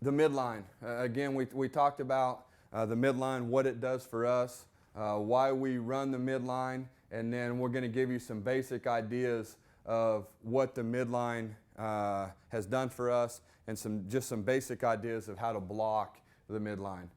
The midline. Again, we talked about the midline, what it does for us, why we run the midline, and then we're going to give you some basic ideas of what the midline has done for us and just some basic ideas of how to block the midline.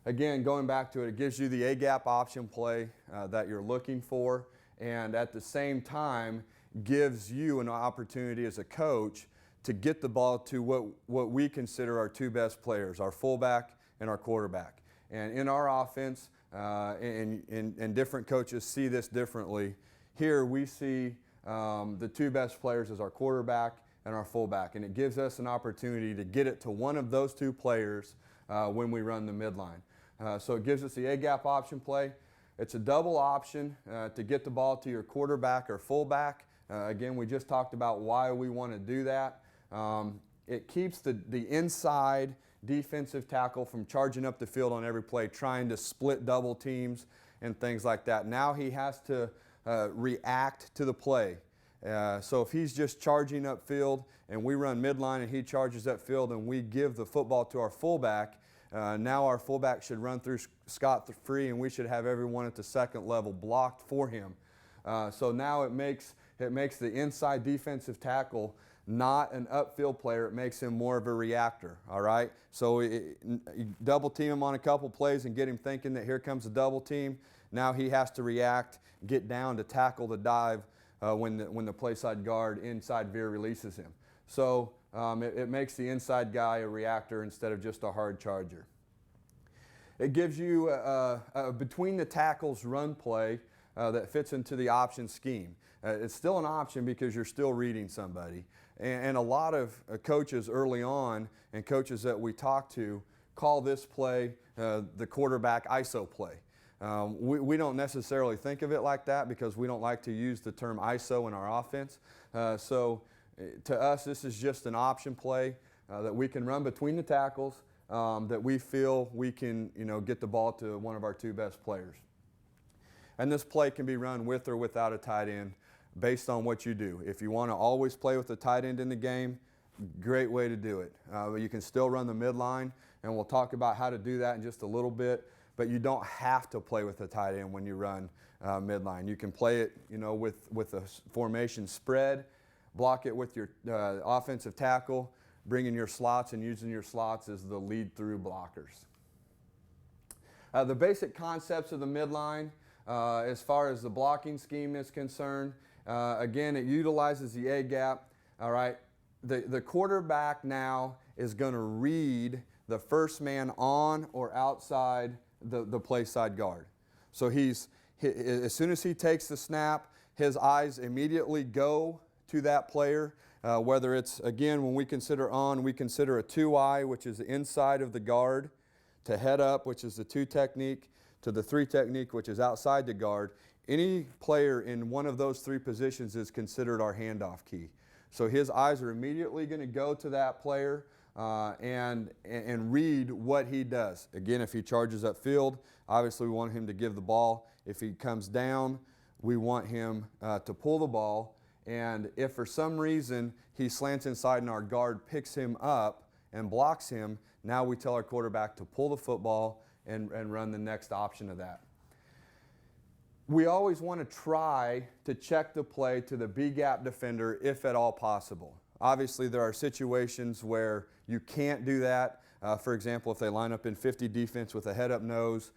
Again, going back to it, it gives you the A-gap option play that you're looking for, and at the same time gives you an opportunity as a coach to get the ball to what we consider our two best players, our fullback and our quarterback. And in our offense, and different coaches see this differently, here we see the two best players as our quarterback and our fullback. And it gives us an opportunity to get it to one of those two players when we run the midline. So it gives us the A-gap option play. It's a double option to get the ball to your quarterback or fullback. Again, we just talked about why we want to do that. It keeps the inside defensive tackle from charging up the field on every play, trying to split double teams and things like that. Now he has to react to the play. So if he's just charging upfield and we run midline and he charges upfield and we give the football to our fullback, now our fullback should run through scot-free and we should have everyone at the second level blocked for him. So now it makes the inside defensive tackle not an upfield player. It makes him more of a reactor, all right? So you double team him on a couple plays and get him thinking that here comes a double team. Now he has to react, get down to tackle the dive when the play side guard inside veer releases him. So it makes the inside guy a reactor instead of just a hard charger. It gives you a between the tackles run play that fits into the option scheme. It's still an option because you're still reading somebody. And a lot of coaches early on and coaches that we talk to call this play the quarterback ISO play. We don't necessarily think of it like that because we don't like to use the term ISO in our offense. So to us, this is just an option play that we can run between the tackles that we feel we can get the ball to one of our two best players. And this play can be run with or without a tight end based on what you do. If you want to always play with a tight end in the game, great way to do it. You can still run the midline, and we'll talk about how to do that in just a little bit, but you don't have to play with a tight end when you run midline. You can play it with a formation spread, block it with your offensive tackle, bring in your slots and using your slots as the lead through blockers. The basic concepts of the midline, as far as the blocking scheme is concerned, again, it utilizes the A-gap. All right, the quarterback now is going to read the first man on or outside the play side guard. So as soon as he takes the snap, his eyes immediately go to that player. Whether it's, again, when we consider on, we consider a 2-eye, which is the inside of the guard, to head up, which is the 2 technique, to the 3 technique, which is outside the guard. Any player in one of those 3 positions is considered our handoff key. So his eyes are immediately going to go to that player and read what he does. Again, if he charges upfield, obviously we want him to give the ball. If he comes down, we want him to pull the ball. And if for some reason he slants inside and our guard picks him up and blocks him, now we tell our quarterback to pull the football and run the next option of that. We always want to try to check the play to the B-gap defender if at all possible. Obviously, there are situations where you can't do that. For example, if they line up in 50 defense with a head-up nose,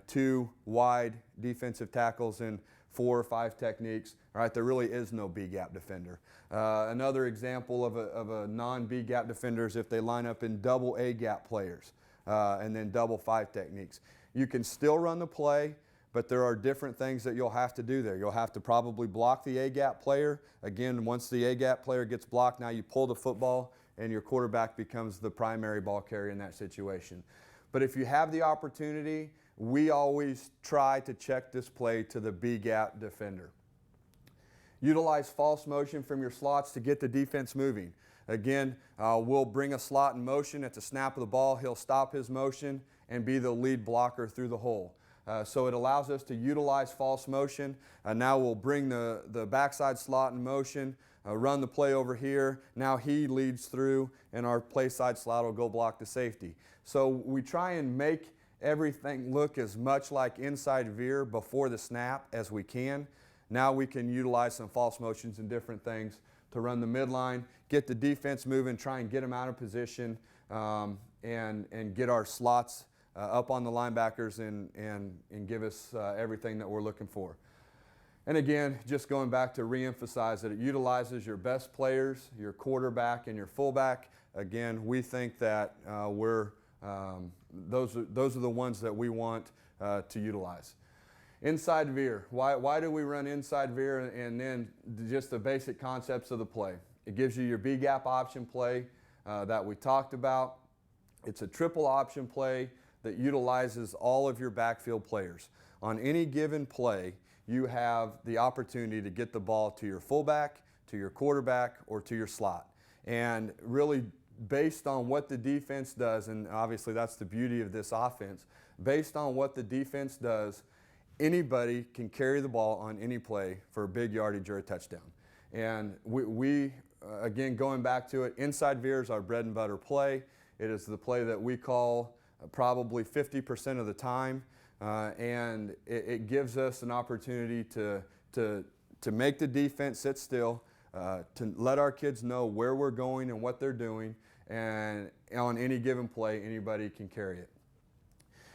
2 wide defensive tackles and 4 or 5 techniques, all right, there really is no B-gap defender. Another example of a non-B-gap defender is if they line up in double A-gap players and then double 5 techniques. You can still run the play, but there are different things that you'll have to do there. You'll have to probably block the A-gap player. Again, once the A-gap player gets blocked, now you pull the football and your quarterback becomes the primary ball carrier in that situation. But if you have the opportunity, we always try to check this play to the B-gap defender. Utilize false motion from your slots to get the defense moving. Again, we'll bring a slot in motion at the snap of the ball. He'll stop his motion and be the lead blocker through the hole. So it allows us to utilize false motion. Now we'll bring the backside slot in motion. run the play over here. Now he leads through, and our play side slot will go block the safety. So we try and make everything look as much like inside veer before the snap as we can. Now we can utilize some false motions and different things to run the midline, get the defense moving, try and get them out of position, and get our slots up on the linebackers and give us everything that we're looking for. And again, just going back to reemphasize that it utilizes your best players, your quarterback and your fullback. Again, we think that those are the ones that we want to utilize. Inside veer. Why do we run inside veer? And then just the basic concepts of the play. It gives you your B-gap option play that we talked about. It's a triple option play that utilizes all of your backfield players. On any given play, you have the opportunity to get the ball to your fullback, to your quarterback, or to your slot. And really based on what the defense does, and obviously that's the beauty of this offense, based on what the defense does, anybody can carry the ball on any play for a big yardage or a touchdown. And we again, going back to it, inside veer is our bread and butter play. It is the play that we call probably 50% of the time. And it gives us an opportunity to make the defense sit still, to let our kids know where we're going and what they're doing, and on any given play, anybody can carry it.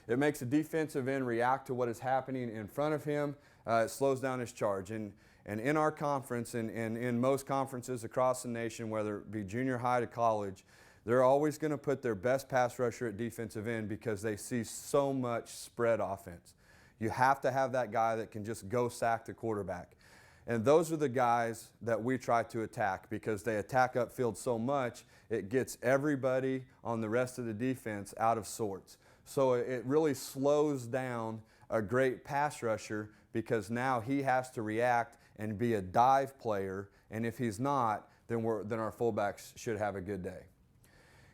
It makes the defensive end react to what is happening in front of him. It slows down his charge. And in our conference, and in most conferences across the nation, whether it be junior high to college, they're always going to put their best pass rusher at defensive end because they see so much spread offense. You have to have that guy that can just go sack the quarterback. And those are the guys that we try to attack because they attack upfield so much, it gets everybody on the rest of the defense out of sorts. So it really slows down a great pass rusher because now he has to react and be a dive player, and if he's not, then our fullbacks should have a good day.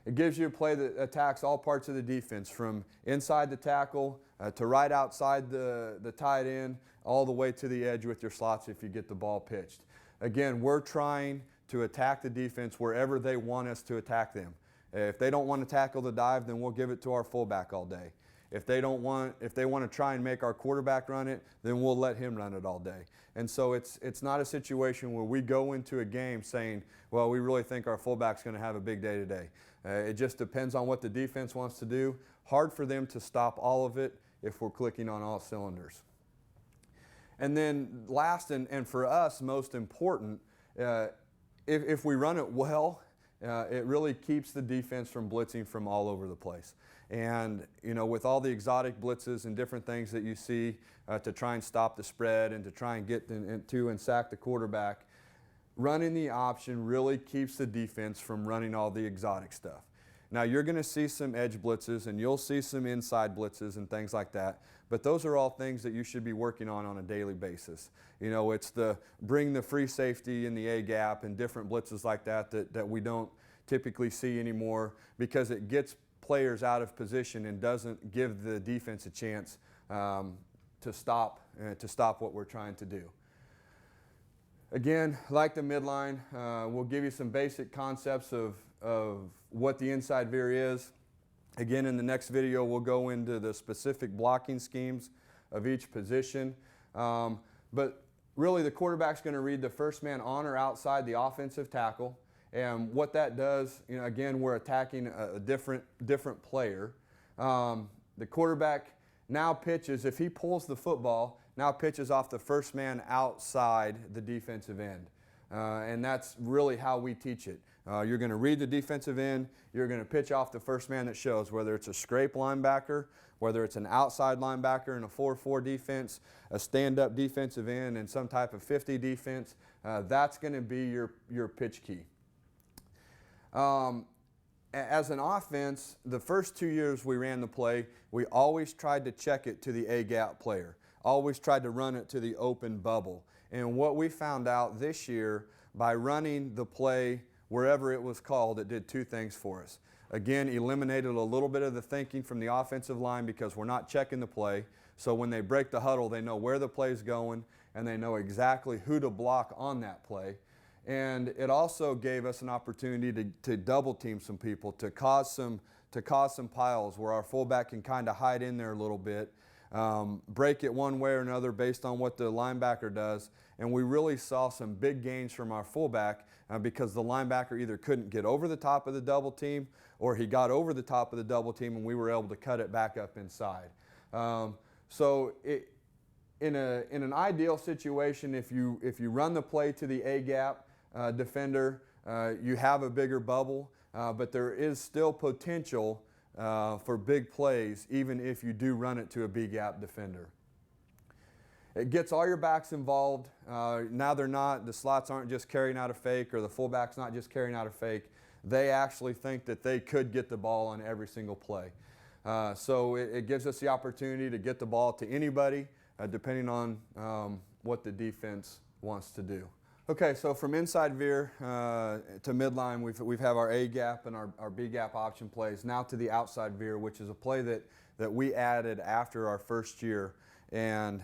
It gives you a play that attacks all parts of the defense, from inside the tackle to right outside the tight end, all the way to the edge with your slots if you get the ball pitched. Again, we're trying to attack the defense wherever they want us to attack them. If they don't want to tackle the dive, then we'll give it to our fullback all day. If they want to try and make our quarterback run it, then we'll let him run it all day. And so it's not a situation where we go into a game saying, well, we really think our fullback's going to have a big day today. It just depends on what the defense wants to do. Hard for them to stop all of it if we're clicking on all cylinders. And then last, and for us most important, if we run it well, it really keeps the defense from blitzing from all over the place. And with all the exotic blitzes and different things that you see to try and stop the spread and to try and get into and sack the quarterback, running the option really keeps the defense from running all the exotic stuff. Now you're going to see some edge blitzes and you'll see some inside blitzes and things like that, but those are all things that you should be working on a daily basis. It's the bring the free safety in the A gap and different blitzes like that we don't typically see anymore because it gets players out of position and doesn't give the defense a chance to stop what we're trying to do. Again, like the midline, we'll give you some basic concepts of what the inside veer is. Again, in the next video, we'll go into the specific blocking schemes of each position. But really, the quarterback's going to read the first man on or outside the offensive tackle. And what that does, again, we're attacking a different player. The quarterback now pitches, if he pulls the football, now pitches off the first man outside the defensive end. And that's really how we teach it. You're going to read the defensive end, you're going to pitch off the first man that shows, whether it's a scrape linebacker, whether it's an outside linebacker in a 4-4 defense, a stand-up defensive end in some type of 50 defense. That's going to be your pitch key. As an offense, the first 2 years we ran the play, we always tried to check it to the A-gap player. Always tried to run it to the open bubble. And what we found out this year, by running the play wherever it was called, it did two things for us. Again, eliminated a little bit of the thinking from the offensive line because we're not checking the play. So when they break the huddle, they know where the play's going and they know exactly who to block on that play. And it also gave us an opportunity to double team some people, to cause some piles where our fullback can kind of hide in there a little bit, break it one way or another based on what the linebacker does. And we really saw some big gains from our fullback because the linebacker either couldn't get over the top of the double team, or he got over the top of the double team and we were able to cut it back up inside. In an ideal situation, if you run the play to the A-gap defender, you have a bigger bubble, but there is still potential for big plays even if you do run it to a B-gap defender. It gets all your backs involved. Now the slots aren't just carrying out a fake, or the fullback's not just carrying out a fake. They actually think that they could get the ball on every single play. So it gives us the opportunity to get the ball to anybody, depending on what the defense wants to do. Okay, so from inside veer to midline, we've have our A gap and our B gap option plays. Now to the outside veer, which is a play that we added after our first year. And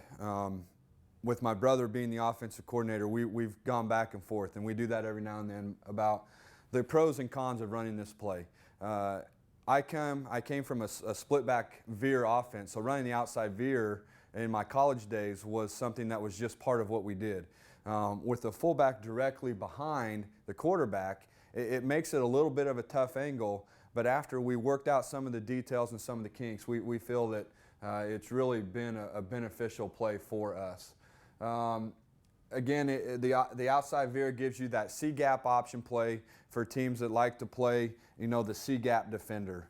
with my brother being the offensive coordinator, we've gone back and forth, and we do that every now and then about the pros and cons of running this play. I came from a split back veer offense, so running the outside veer in my college days was something that was just part of what we did. With the fullback directly behind the quarterback, it makes it a little bit of a tough angle, but after we worked out some of the details and some of the kinks, we feel that it's really been a beneficial play for us. Again, the outside veer gives you that C-gap option play for teams that like to play, the C-gap defender.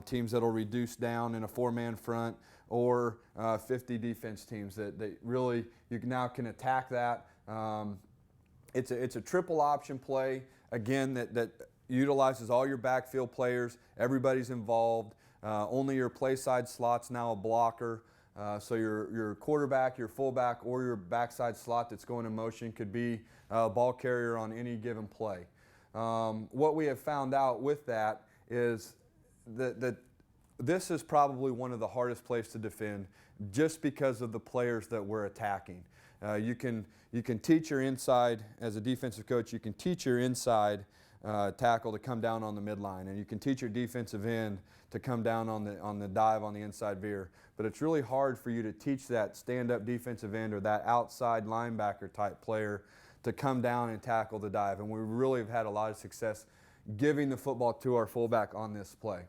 Teams that'll reduce down in a 4-man front, or 50 defense teams that really you now can attack that. It's a triple option play, again, that utilizes all your backfield players. Everybody's involved. Only your play side slot's now a blocker. So your quarterback, your fullback, or your backside slot that's going in motion could be a ball carrier on any given play. What we have found out with that is that this is probably one of the hardest plays to defend, just because of the players that we're attacking. You can teach your inside, as a defensive coach, you can teach your inside tackle to come down on the midline, and you can teach your defensive end to come down on the dive on the inside veer. But it's really hard for you to teach that stand-up defensive end or that outside linebacker type player to come down and tackle the dive. And we really have had a lot of success giving the football to our fullback on this play.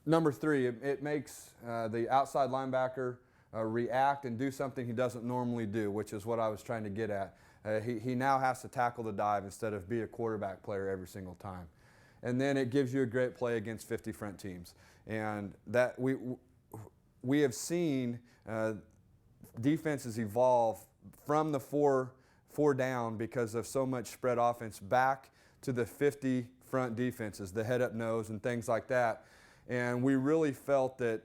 Number 3, it makes the outside linebacker react and do something he doesn't normally do, which is what I was trying to get at. He now has to tackle the dive instead of be a quarterback player every single time. And then it gives you a great play against 50 front teams. And that we have seen defenses evolve from the four down because of so much spread offense back to the 50 front defenses, the head up nose and things like that. And we really felt that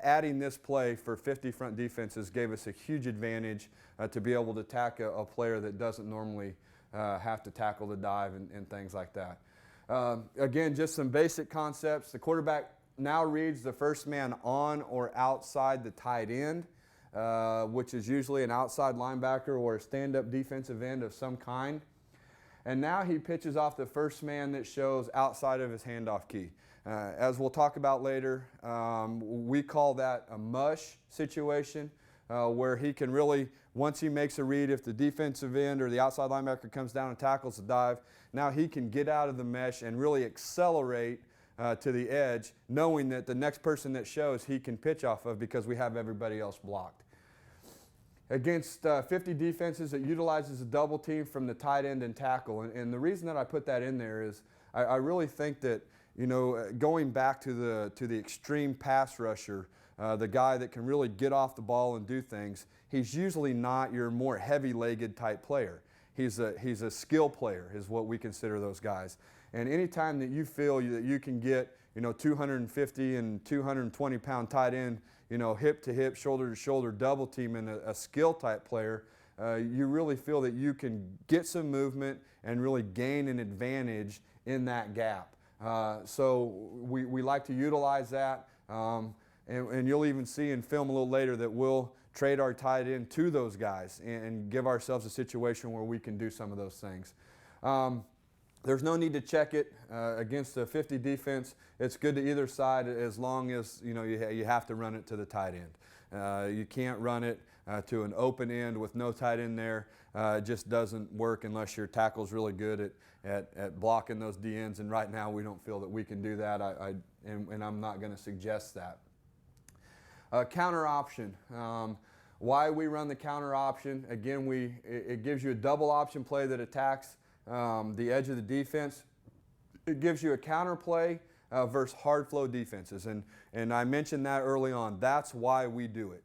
adding this play for 50 front defenses gave us a huge advantage to be able to attack a player that doesn't normally have to tackle the dive and things like that. Again, just some basic concepts. The quarterback now reads the first man on or outside the tight end, which is usually an outside linebacker or a stand-up defensive end of some kind. And now he pitches off the first man that shows outside of his handoff key. As we'll talk about later, we call that a mush situation, where he can really, once he makes a read, if the defensive end or the outside linebacker comes down and tackles the dive, now he can get out of the mesh and really accelerate to the edge, knowing that the next person that shows he can pitch off of because we have everybody else blocked. Against 50 defenses, it utilizes a double team from the tight end and tackle. And the reason that I put that in there is I really think that, going back to the extreme pass rusher, the guy that can really get off the ball and do things, he's usually not your more heavy-legged type player. He's a skill player is what we consider those guys. And anytime that you feel that you can get 250 and 220 pound tight end, hip to hip, shoulder to shoulder, double team in a skill type player, you really feel that you can get some movement and really gain an advantage in that gap. So we like to utilize that. And you'll even see in film a little later that we'll trade our tight end to those guys and give ourselves a situation where we can do some of those things. There's no need to check it against a 50 defense. It's good to either side as long as you have to run it to the tight end. You can't run it to an open end with no tight end there. It just doesn't work unless your tackle's really good at blocking those DNs. And right now we don't feel that we can do that. And I'm not going to suggest that. Counter option. Why we run the counter option? Again, it gives you a double option play that attacks the edge of the defense. It gives you a counter play versus hard flow defenses, and I mentioned that early on. That's why we do it.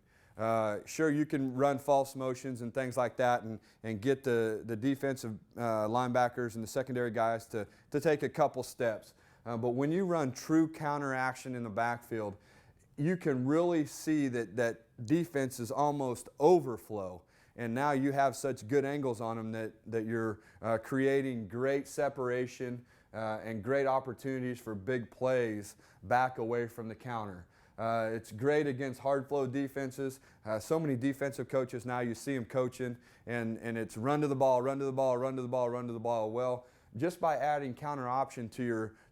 Sure, you can run false motions and things like that and get the defensive linebackers and the secondary guys to take a couple steps. But when you run true counter action in the backfield, you can really see that defenses almost overflow. And now you have such good angles on them that you're creating great separation and great opportunities for big plays back away from the counter. It's great against hard flow defenses. So many defensive coaches now, you see them coaching, and it's run to the ball, run to the ball, run to the ball, run to the ball. Well, just by adding counter option to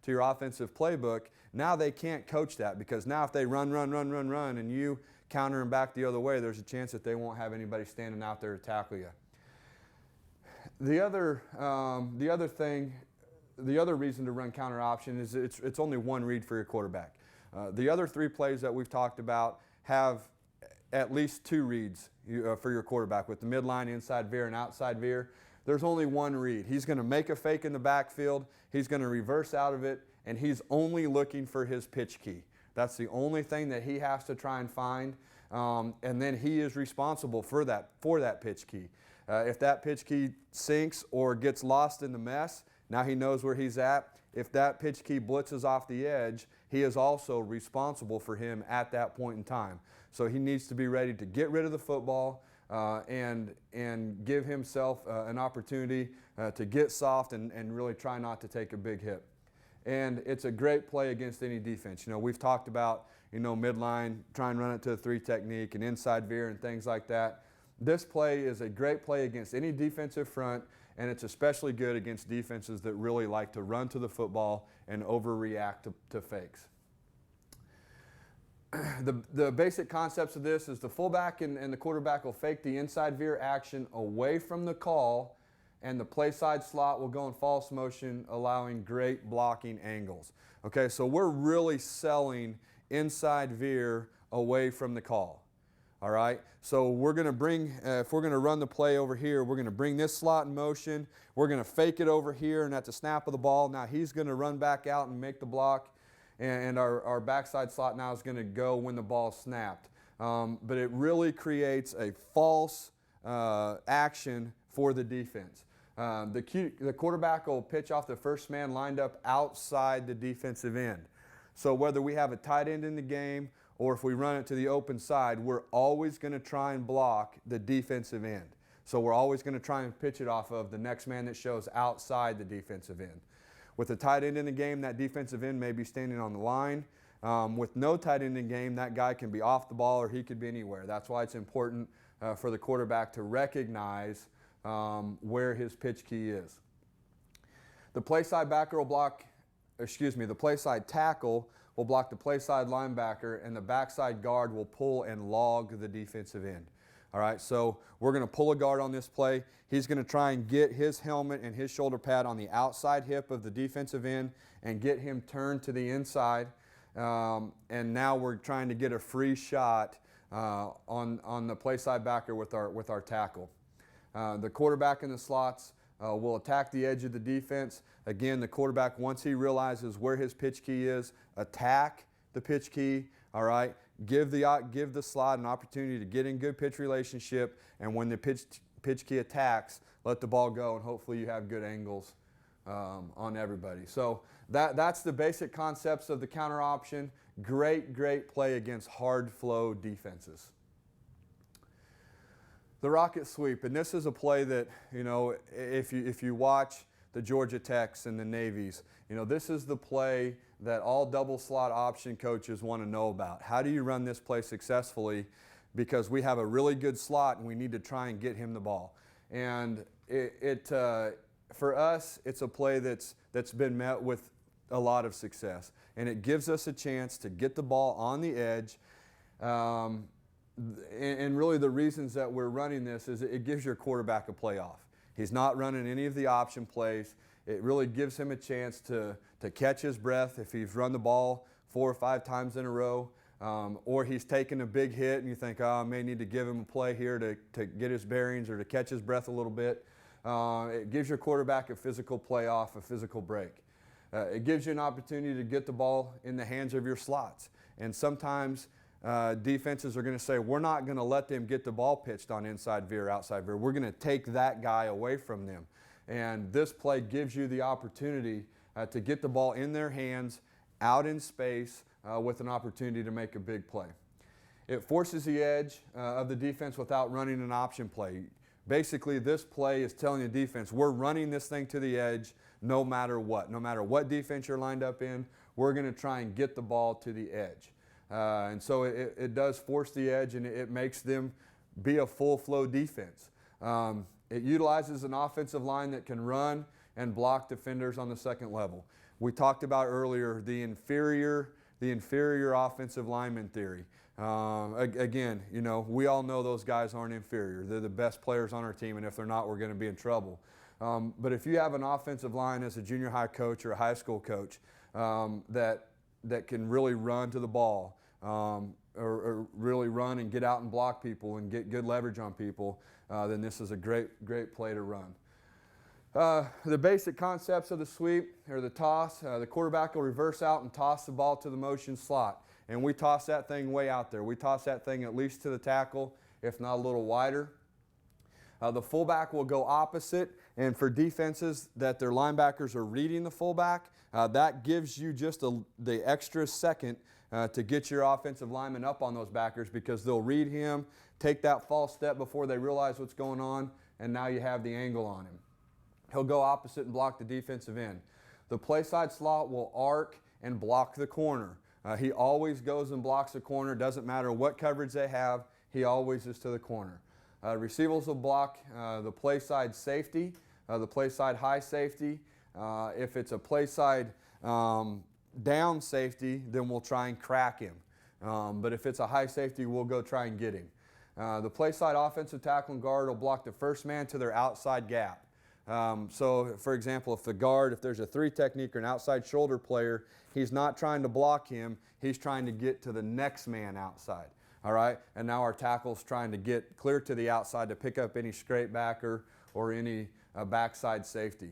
your offensive playbook, now they can't coach that, because now if they run, and you counter them back the other way, there's a chance that they won't have anybody standing out there to tackle you. The other reason to run counter option is it's only one read for your quarterback. The other three plays that we've talked about have at least two reads for your quarterback, with the midline, inside veer, and outside veer. There's only one read. He's going to make a fake in the backfield, he's going to reverse out of it, and he's only looking for his pitch key. That's the only thing that he has to try and find, and then he is responsible for that pitch key. If that pitch key sinks or gets lost in the mess, now he knows where he's at. If that pitch key blitzes off the edge, he is also responsible for him at that point in time. So he needs to be ready to get rid of the football and give himself an opportunity to get soft and really try not to take a big hit. And it's a great play against any defense. We've talked about, midline, try and run it to a 3 technique and inside veer and things like that. This play is a great play against any defensive front, and it's especially good against defenses that really like to run to the football and overreact to fakes. The basic concepts of this is the fullback and the quarterback will fake the inside veer action away from the call, and the play side slot will go in false motion, allowing great blocking angles. Okay, so we're really selling inside veer away from the call. All right, so we're going to bring, if we're going to run the play over here, we're going to bring this slot in motion. We're going to fake it over here, and at the snap of the ball, now he's going to run back out and make the block, and our backside slot now is going to go when the ball is snapped. But it really creates a false action for the defense. The quarterback will pitch off the first man lined up outside the defensive end. So whether we have a tight end in the game or if we run it to the open side, we're always going to try and block the defensive end. So we're always going to try and pitch it off of the next man that shows outside the defensive end. With a tight end in the game, that defensive end may be standing on the line. With no tight end in the game, that guy can be off the ball or he could be anywhere. That's why it's important for the quarterback to recognize where his pitch key is. The play side backer will block, the play side tackle will block the play side linebacker, and the backside guard will pull and log the defensive end. All right, so we're going to pull a guard on this play. He's going to try and get his helmet and his shoulder pad on the outside hip of the defensive end and get him turned to the inside. And now we're trying to get a free shot on the play side backer with our tackle. The quarterback in the slots will attack the edge of the defense. Again, the quarterback, once he realizes where his pitch key is, attack the pitch key, all right? Give the slot an opportunity to get in good pitch relationship, and when the pitch key attacks, let the ball go, and hopefully you have good angles on everybody. So that's the basic concepts of the counter option. Great play against hard flow defenses. The rocket sweep, and this is a play that, if you watch the Georgia Techs and the Navies, this is the play that all double slot option coaches want to know about. How do you run this play successfully? because we have a really good slot and we need to try and get him the ball. And for us, it's a play that's been met with a lot of success. And it gives us a chance to get the ball on the edge. And really the reasons that we're running this is it gives your quarterback a playoff. He's not running any of the option plays. It really gives him a chance to catch his breath if he's run the ball 4 or 5 times in a row, or he's taken a big hit and you think, oh, I may need to give him a play here to get his bearings or to catch his breath a little bit. It gives your quarterback a physical playoff, a physical break. It gives you an opportunity to get the ball in the hands of your slots. And sometimes defenses are going to say, we're not going to let them get the ball pitched on inside veer, outside veer. We're going to take that guy away from them. And this play gives you the opportunity to get the ball in their hands, out in space, with an opportunity to make a big play. It forces the edge of the defense without running an option play. Basically, this play is telling the defense, we're running this thing to the edge no matter what. No matter what defense you're lined up in, we're going to try and get the ball to the edge. And so it does force the edge, and it makes them be a full flow defense. It utilizes an offensive line that can run and block defenders on the second level. We talked about earlier the inferior offensive lineman theory. Again, you know, we all know those guys aren't inferior. They're the best players on our team, and if they're not, we're going to be in trouble. But if you have an offensive line as a junior high coach or a high school coach that can really run to the ball, or really run and get out and block people and get good leverage on people, then this is a great play to run. The basic concepts of the sweep or the toss, the quarterback will reverse out and toss the ball to the motion slot. And we toss that thing way out there. We toss that thing at least to the tackle, if not a little wider. The fullback will go opposite, and for defenses that their linebackers are reading the fullback, that gives you just the extra second to get your offensive lineman up on those backers, because they'll read him, take that false step before they realize what's going on, and now you have the angle on him. He'll go opposite and block the defensive end. The play side slot will arc and block the corner. He always goes and blocks the corner. Doesn't matter what coverage they have, he always is to the corner. Receivers will block the play side safety, the play side high safety. If it's a play side down safety, then we'll try and crack him. But if it's a high safety, we'll go try and get him. The play side offensive tackle and guard will block the first man to their outside gap. So, for example, if there's a 3 technique or an outside shoulder player, he's not trying to block him, he's trying to get to the next man outside. All right? And now our tackle's trying to get clear to the outside to pick up any straight backer or any backside safety.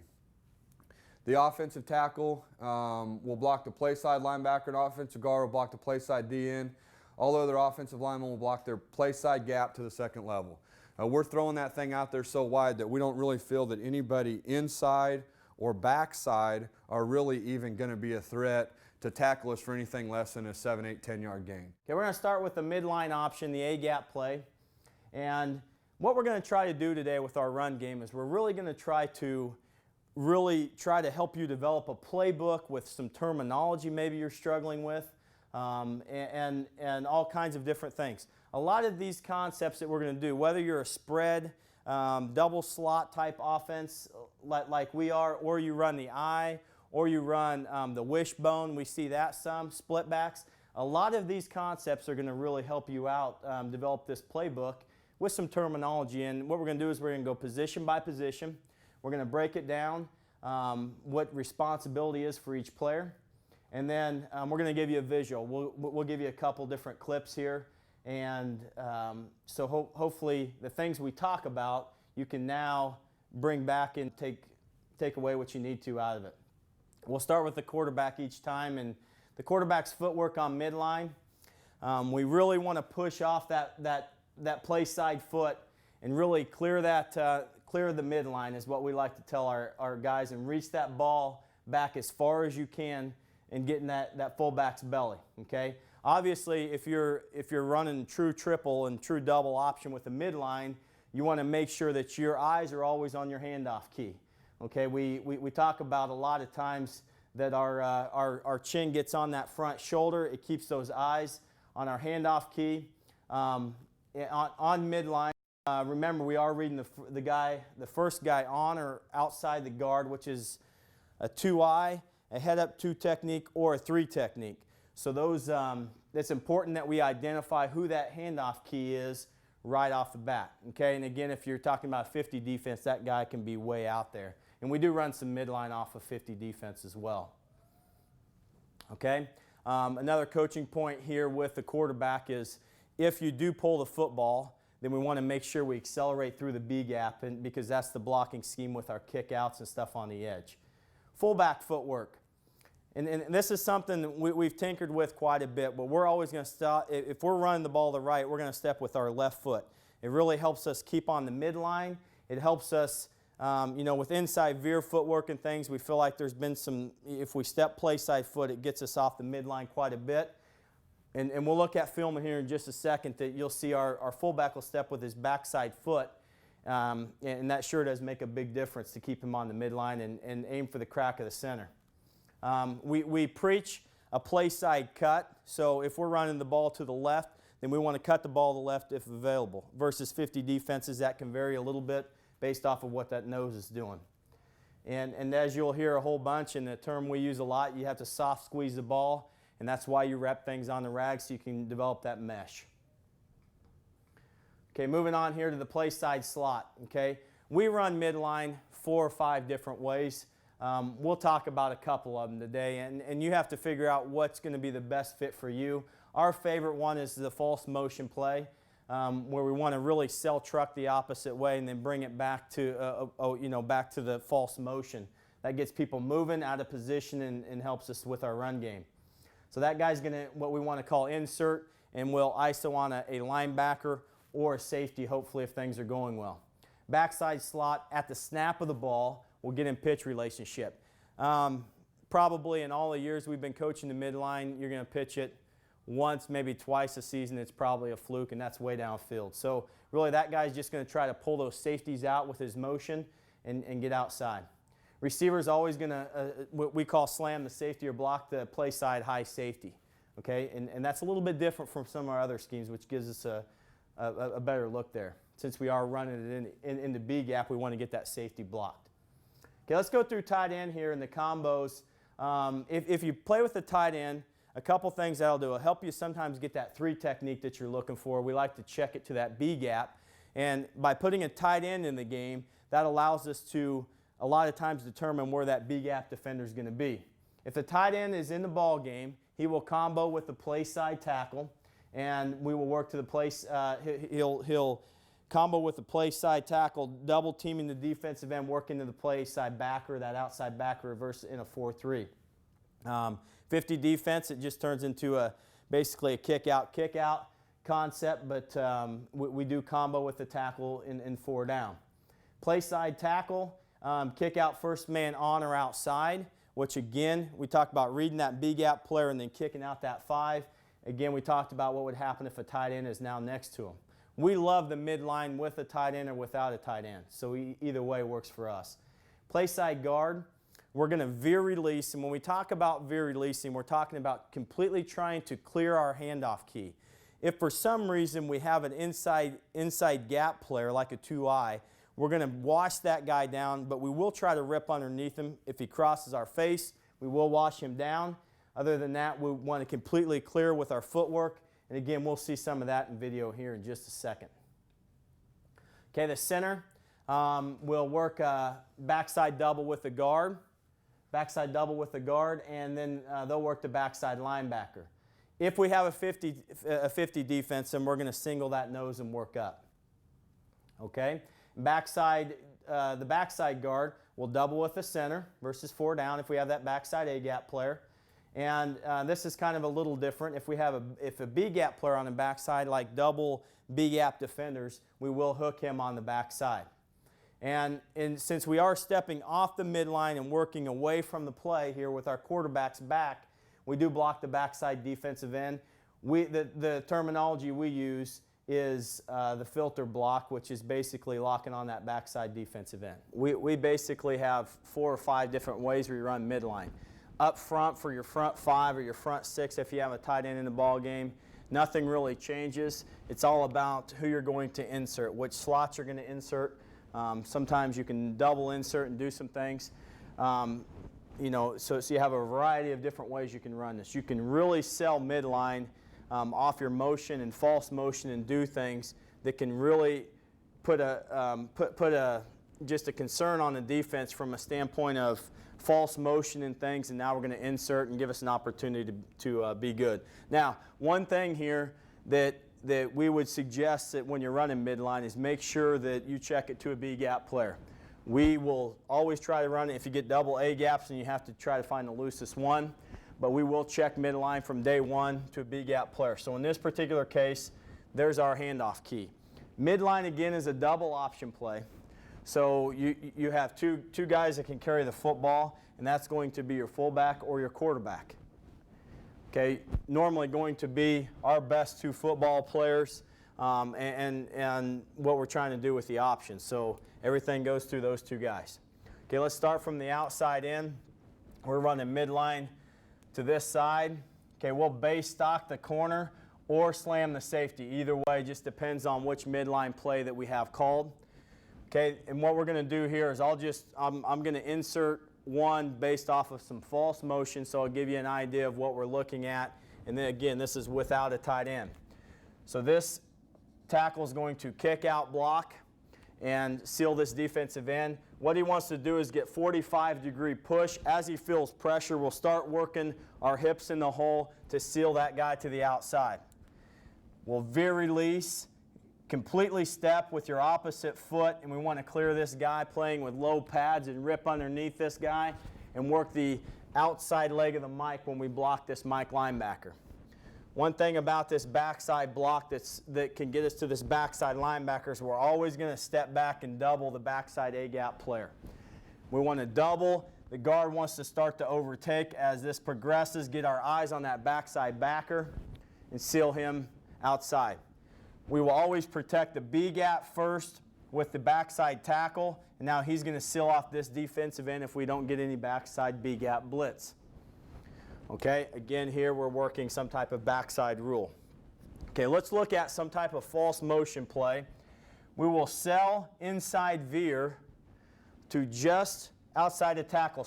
The offensive tackle will block the play side linebacker, and offensive guard will block the play side DN. All other offensive linemen will block their play side gap to the second level. We're throwing that thing out there so wide that we don't really feel that anybody inside or backside are really even going to be a threat to tackle us for anything less than a 7, 8, 10-yard gain. Okay, we're going to start with the midline option, the A-gap play. And what we're going to try to do today with our run game is we're really going to try to help you develop a playbook with some terminology maybe you're struggling with, and all kinds of different things. A lot of these concepts that we're going to do, whether you're a spread, double slot type offense like we are, or you run the I, or you run the wishbone, we see that some, split backs. A lot of these concepts are going to really help you out develop this playbook with some terminology. And what we're going to do is we're going to go position by position. We're going to break it down, what responsibility is for each player. And then we're going to give you a visual. We'll give you a couple different clips here. And so hopefully the things we talk about, you can now bring back and take away what you need to out of it. We'll start with the quarterback each time, and the quarterback's footwork on midline. We really want to push off that play side foot and really clear the midline is what we like to tell our guys, and reach that ball back as far as you can and get in that fullback's belly, okay? Obviously, if you're running true triple and true double option with the midline, you want to make sure that your eyes are always on your handoff key. Okay, we talk about a lot of times that our chin gets on that front shoulder. It keeps those eyes on our handoff key. on midline, remember we are reading the first guy on or outside the guard, which is a 2-eye, a head-up 2 technique, or a 3 technique. So those, it's important that we identify who that handoff key is right off the bat. Okay, and again, if you're talking about 50 defense, that guy can be way out there. And we do run some midline off of 50 defense as well. Okay, another coaching point here with the quarterback is if you do pull the football, then we want to make sure we accelerate through the B gap, and because that's the blocking scheme with our kickouts and stuff on the edge. Fullback footwork. And this is something that we've tinkered with quite a bit, but we're always going to stop. If we're running the ball to the right, we're going to step with our left foot. It really helps us keep on the midline. It helps us, with inside veer footwork and things, we feel like there's been some, if we step play side foot, it gets us off the midline quite a bit. And we'll look at film here in just a second that you'll see our fullback will step with his backside foot, and that sure does make a big difference to keep him on the midline and aim for the crack of the center. We preach a play side cut, so if we're running the ball to the left, then we want to cut the ball to the left if available, versus 50 defenses that can vary a little bit based off of what that nose is doing. And as you'll hear a whole bunch, and the term we use a lot, you have to soft squeeze the ball, and that's why you wrap things on the rag so you can develop that mesh. Okay, moving on here to the play side slot. Okay, we run midline 4 or 5 different ways. We'll talk about a couple of them today, and you have to figure out what's going to be the best fit for you. Our favorite one is the false motion play, where we want to really cell truck the opposite way and then bring it back to back to the false motion. That gets people moving out of position and helps us with our run game. So that guy's going to what we want to call insert, and we'll ISO on a linebacker or a safety, hopefully, if things are going well. Backside slot at the snap of the ball. We'll get in pitch relationship. Probably in all the years we've been coaching the midline, you're going to pitch it once, maybe twice a season. It's probably a fluke, and that's way downfield. So really that guy's just going to try to pull those safeties out with his motion and get outside. Receiver's always going to, what we call slam the safety or block the play side high safety. Okay, and that's a little bit different from some of our other schemes, which gives us a better look there. Since we are running it in the B gap, we want to get that safety blocked. Okay, let's go through tight end here and the combos. If you play with the tight end, a couple things that'll do. It'll help you sometimes get that 3 technique that you're looking for. We like to check it to that B gap. And by putting a tight end in the game, that allows us to a lot of times determine where that B gap defender is going to be. If the tight end is in the ball game, he will combo with the play side tackle, and we will work to the place. He'll combo with the play side tackle, double teaming the defensive end, working to the play side backer, that outside backer reverse in a 4-3. 50 defense, it just turns into basically a kick-out concept, but we do combo with the tackle in 4 down. Play side tackle, kick out first man on or outside, which again, we talked about reading that B gap player and then kicking out that 5. Again, we talked about what would happen if a tight end is now next to him. We love the midline with a tight end or without a tight end, so either way works for us. Play side guard, we're going to veer release, and when we talk about veer releasing, we're talking about completely trying to clear our handoff key. If for some reason we have an inside gap player like a 2-eye, we're going to wash that guy down, but we will try to rip underneath him. If he crosses our face, we will wash him down. Other than that, we want to completely clear with our footwork. And again, we'll see some of that in video here in just a second. Okay, the center, we'll work backside double with the guard. Backside double with the guard, and then they'll work the backside linebacker. If we have a 50 defense, then we're going to single that nose and work up. Okay? Backside, the backside guard will double with the center versus 4 down if we have that backside A-gap player. And this is kind of a little different. If we have a B-gap player on the backside, like double B-gap defenders, we will hook him on the backside. And since we are stepping off the midline and working away from the play here with our quarterback's back, we do block the backside defensive end. The terminology we use is the filter block, which is basically locking on that backside defensive end. We basically have 4 or 5 different ways we run midline. Up front for your front 5 or your front 6 if you have a tight end in the ball game. Nothing really changes. It's all about who you're going to insert, which slots you're going to insert. Sometimes you can double insert and do some things. You know, so you have a variety of different ways you can run this. You can really sell midline off your motion and false motion and do things that can really put just a concern on the defense from a standpoint of false motion and things, and now we're going to insert and give us an opportunity to be good. Now, one thing here that we would suggest that when you're running midline is make sure that you check it to a B-gap player. We will always try to run it if you get double A gaps and you have to try to find the loosest one, but we will check midline from day one to a B-gap player. So in this particular case, there's our handoff key. Midline again is a double option play. So you have two guys that can carry the football, and that's going to be your fullback or your quarterback. Okay, normally going to be our best two football players and what we're trying to do with the option. So everything goes through those two guys. Okay, let's start from the outside in. We're running midline to this side. Okay, we'll base stock the corner or slam the safety. Either way, just depends on which midline play that we have called. Okay, and what we're going to do here is I'm going to insert one based off of some false motion, so I'll give you an idea of what we're looking at. And then again, this is without a tight end. So this tackle is going to kick out block and seal this defensive end. What he wants to do is get 45-degree push. As he feels pressure, we'll start working our hips in the hole to seal that guy to the outside. We'll veer release, completely step with your opposite foot, and we want to clear this guy playing with low pads and rip underneath this guy and work the outside leg of the mic when we block this mic linebacker. One thing about this backside block that can get us to this backside linebacker is we're always going to step back and double the backside A-gap player. We want to double. The guard wants to start to overtake as this progresses, get our eyes on that backside backer and seal him outside. We will always protect the B-gap first with the backside tackle, and now he's going to seal off this defensive end if we don't get any backside B-gap blitz. Okay, again here we're working some type of backside rule. Okay, let's look at some type of false motion play. We will sell inside veer to just outside the tackle,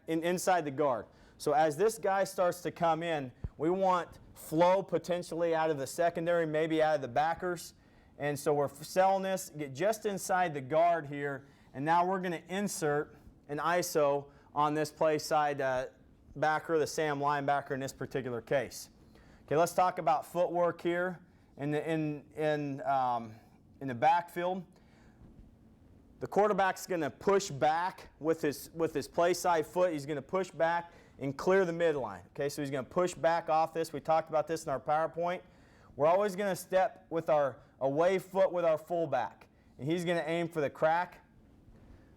inside the guard. So as this guy starts to come in, we want flow potentially out of the secondary, maybe out of the backers. And so we're selling this, get just inside the guard here, and now we're going to insert an ISO on this play side backer, the Sam linebacker in this particular case. Okay, let's talk about footwork here in the backfield. The quarterback's going to push back with his play side foot. He's going to push back and clear the midline. Okay, so he's going to push back off this. We talked about this in our PowerPoint. We're always going to step with our away foot with our fullback, and he's going to aim for the crack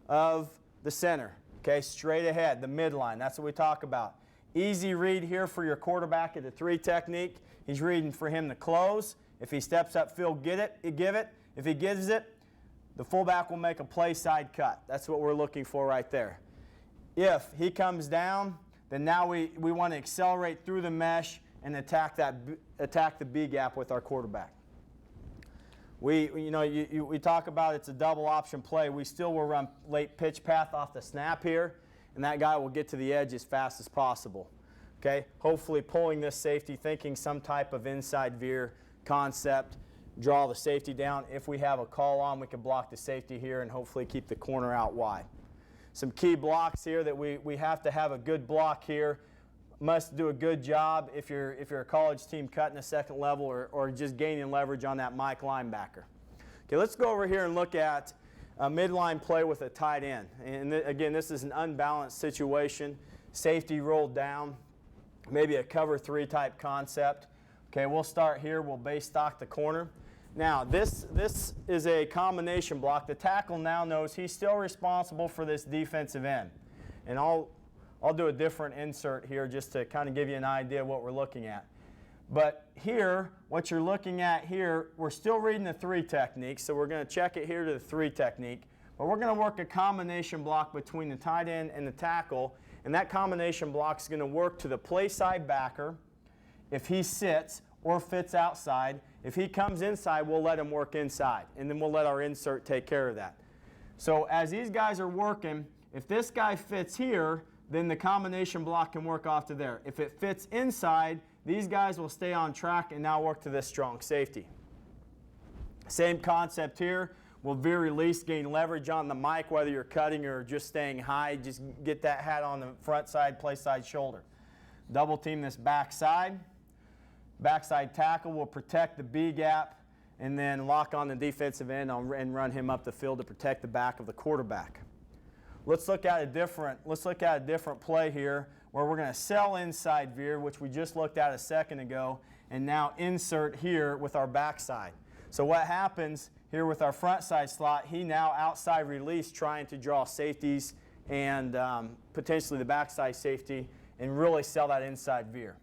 of the center. Okay, straight ahead, the midline. That's what we talk about. Easy read here for your quarterback at the 3 technique. He's reading for him to close. If he steps upfield, give it. If he gives it, the fullback will make a play side cut. That's what we're looking for right there. If he comes down, then now we want to accelerate through the mesh and attack the B gap with our quarterback. We talk about it's a double option play. We still will run late pitch path off the snap here, and that guy will get to the edge as fast as possible. Okay, hopefully pulling this safety, thinking some type of inside veer concept, draw the safety down. If we have a call on, we can block the safety here and hopefully keep the corner out wide. Some key blocks here that we have to have a good block here. Must do a good job if you're a college team cutting a second level or just gaining leverage on that Mike linebacker. Okay, let's go over here and look at a midline play with a tight end. And again, this is an unbalanced situation. Safety rolled down, maybe a cover 3 type concept. Okay, we'll start here. We'll base stock the corner. Now, this is a combination block. The tackle now knows he's still responsible for this defensive end. And I'll do a different insert here just to kind of give you an idea of what we're looking at. But here, what you're looking at here, we're still reading the 3 technique, so we're going to check it here to the 3 technique. But we're going to work a combination block between the tight end and the tackle, and that combination block is going to work to the play side backer if he sits or fits outside. If he comes inside, we'll let him work inside, and then we'll let our insert take care of that. So as these guys are working, if this guy fits here, then the combination block can work off to there. If it fits inside, these guys will stay on track and now work to this strong safety. Same concept here. We'll veer release, gain leverage on the mic, whether you're cutting or just staying high. Just get that hat on the front side, play side shoulder. Double team this backside. Backside tackle will protect the B gap and then lock on the defensive end and run him up the field to protect the back of the quarterback. Let's look at a different play here where we're going to sell inside veer, which we just looked at a second ago, and now insert here with our backside. So what happens here with our front side slot, he now outside release trying to draw safeties and potentially the backside safety and really sell that inside veer.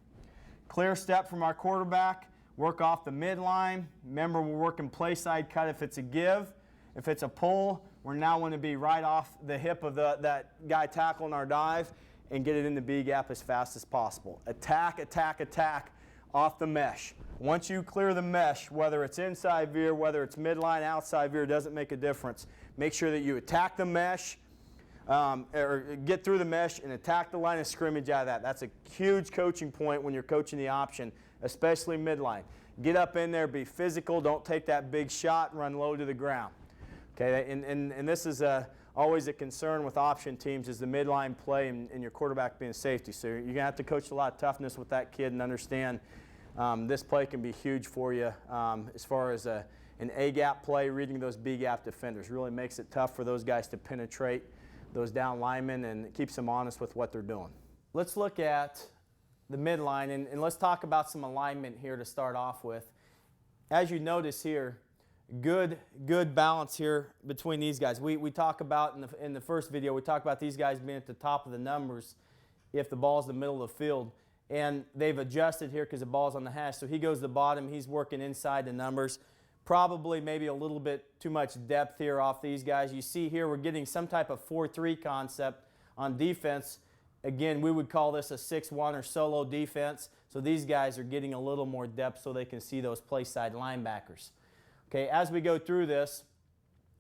Clear step from our quarterback, work off the midline. Remember, we're working play side cut if it's a give. If it's a pull, we're now going to be right off the hip of that guy tackling our dive and get it in the B gap as fast as possible. Attack, attack, attack off the mesh. Once you clear the mesh, whether it's inside veer, whether it's midline, outside veer, doesn't make a difference. Make sure that you attack the mesh, or get through the mesh and attack the line of scrimmage out of that. That's a huge coaching point when you're coaching the option, especially midline. Get up in there, be physical, don't take that big shot, run low to the ground. Okay, and this is always a concern with option teams is the midline play and your quarterback being safety. So you're going to have to coach a lot of toughness with that kid and understand this play can be huge for you as far as an A-gap play, reading those B-gap defenders. Really makes it tough for those guys to penetrate those down linemen and it keeps them honest with what they're doing. Let's look at the midline and let's talk about some alignment here to start off with. As you notice here, good balance here between these guys. We talk about in the first video, we talk about these guys being at the top of the numbers if the ball's the middle of the field. And they've adjusted here because the ball's on the hash. So he goes to the bottom, he's working inside the numbers. Probably maybe a little bit too much depth here off these guys. You see here we're getting some type of 4-3 concept on defense. Again, we would call this a 6-1 or solo defense. So these guys are getting a little more depth so they can see those play side linebackers. Okay, as we go through this,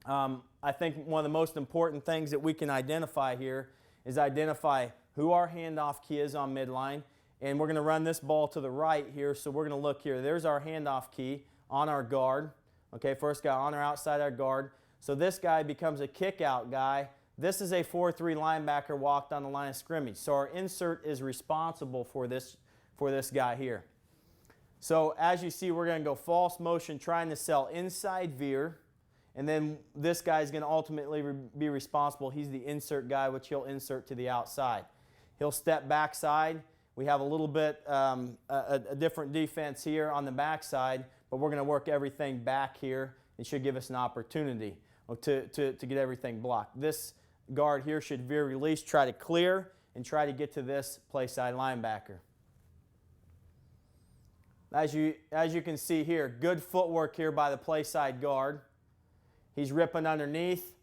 I think one of the most important things that we can identify here is identify who our handoff key is on midline. And we're going to run this ball to the right here. So we're going to look here. There's our handoff key on our guard. Okay, first guy on or outside our guard. So this guy becomes a kick out guy. This is a 4-3 linebacker walked on the line of scrimmage. So our insert is responsible for this guy here. So as you see, we're going to go false motion trying to sell inside veer. And then this guy is going to ultimately be responsible. He's the insert guy, which he'll insert to the outside. He'll step backside. We have a little bit a different defense here on the backside, but we're going to work everything back here. It should give us an opportunity to get everything blocked. This guard here should veer release, try to clear, and try to get to this play side linebacker. As you can see here, good footwork here by the play side guard. He's ripping underneath.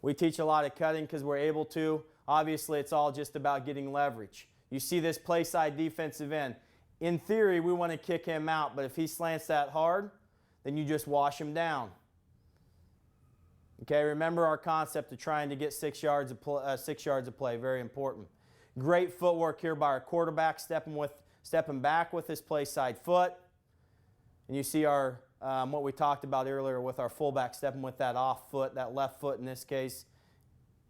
We teach a lot of cutting because we're able to. Obviously, it's all just about getting leverage. You see this play side defensive end. In theory, we want to kick him out, but if he slants that hard, then you just wash him down. Okay, remember our concept of trying to get 6 yards of play, very important. Great footwork here by our quarterback, stepping back with his play side foot. And you see our what we talked about earlier with our fullback stepping with that off foot, that left foot in this case,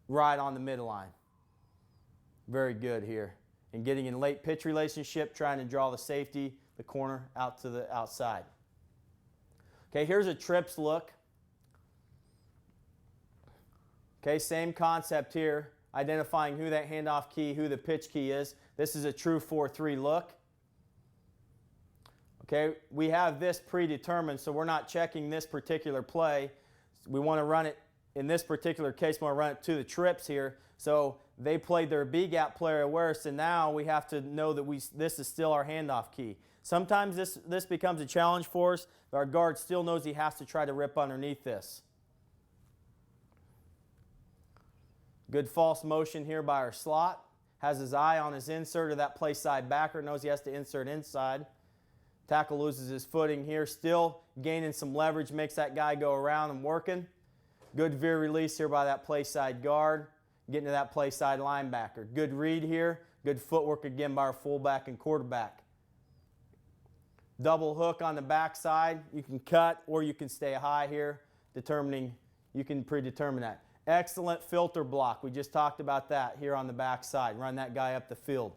right on the midline. Very good here. And getting in late pitch relationship, trying to draw the safety, the corner out to the outside. Okay, here's a trips look. Okay, same concept here, identifying who that handoff key, who the pitch key is. This is a true 4-3 look. Okay, we have this predetermined, so we're not checking this particular play. We want to run it, in this particular case, we want to run it to the trips here. So they played their B-gap player aware, so now we have to know that this is still our handoff key. Sometimes this becomes a challenge for us, but our guard still knows he has to try to rip underneath this. Good false motion here by our slot. has his eye on his insert of that play side backer, knows he has to insert inside. Tackle loses his footing here, still gaining some leverage, makes that guy go around and working. Good veer release here by that play side guard, getting to that play side linebacker. Good read here, good footwork again by our fullback and quarterback. Double hook on the backside. You can cut or you can stay high here, you can predetermine that. Excellent filter block. We just talked about that here on the backside. Run that guy up the field.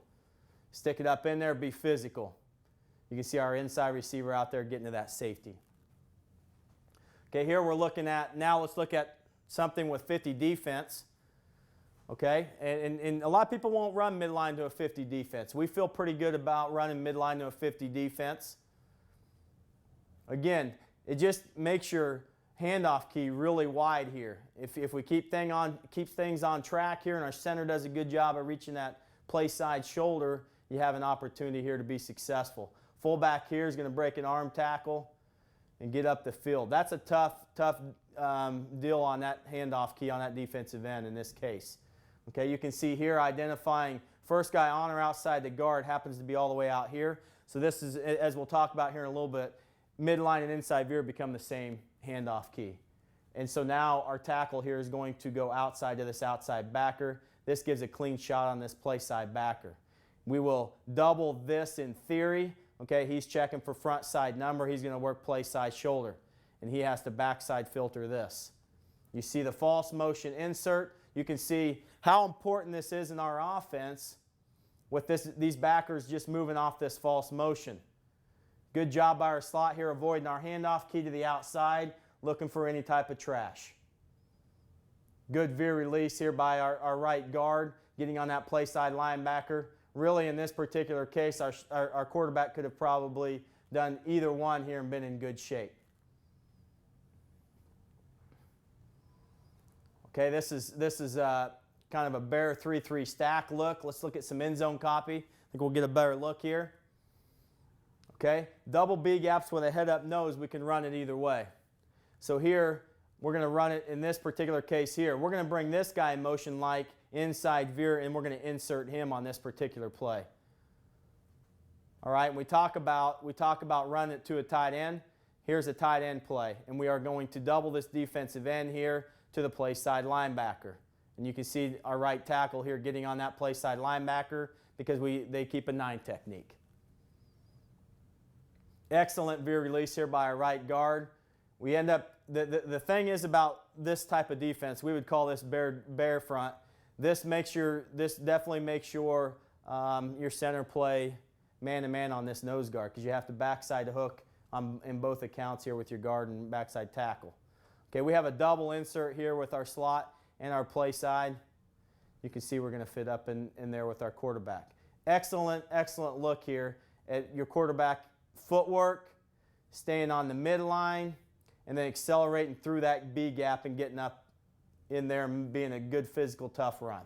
Stick it up in there, be physical. You can see our inside receiver out there getting to that safety. Okay, here we're looking at, now let's look at something with 50 defense. Okay, and a lot of people won't run midline to a 50 defense. We feel pretty good about running midline to a 50 defense. Again, it just makes your handoff key really wide here. If we keep things on track here and our center does a good job of reaching that play side shoulder, you have an opportunity here to be successful. Fullback here is going to break an arm tackle and get up the field. That's a tough deal on that handoff key on that defensive end in this case. Okay, you can see here identifying first guy on or outside the guard happens to be all the way out here. So this is, as we'll talk about here in a little bit, midline and inside veer become the same handoff key. And so now our tackle here is going to go outside to this outside backer. This gives a clean shot on this play side backer. We will double this in theory. Okay, he's checking for front side number. He's going to work play side shoulder. And he has to backside filter this. You see the false motion insert. You can see how important this is in our offense with these backers just moving off this false motion. Good job by our slot here avoiding our handoff key to the outside, looking for any type of trash. Good veer release here by our right guard, getting on that play side linebacker. Really, in this particular case, our quarterback could have probably done either one here and been in good shape. Okay, this is kind of a bear 3-3 stack look. Let's look at some end zone copy. I think we'll get a better look here. Okay, double B gaps with a head up nose, we can run it either way. So here, we're going to run it in this particular case here. We're going to bring this guy in motion like inside veer, and we're going to insert him on this particular play. All right, we talk about running it to a tight end. Here's a tight end play, and we are going to double this defensive end here to the play side linebacker. And you can see our right tackle here getting on that play side linebacker because they keep a 9 technique. Excellent veer release here by our right guard. We end up, the thing is about this type of defense, we would call this bear front. This definitely makes your center play man-to-man on this nose guard because you have to backside hook in both accounts here with your guard and backside tackle. Okay, we have a double insert here with our slot and our play side. You can see we're going to fit up in there with our quarterback. Excellent look here at your quarterback footwork, staying on the midline, and then accelerating through that B gap and getting up in there and being a good physical, tough run.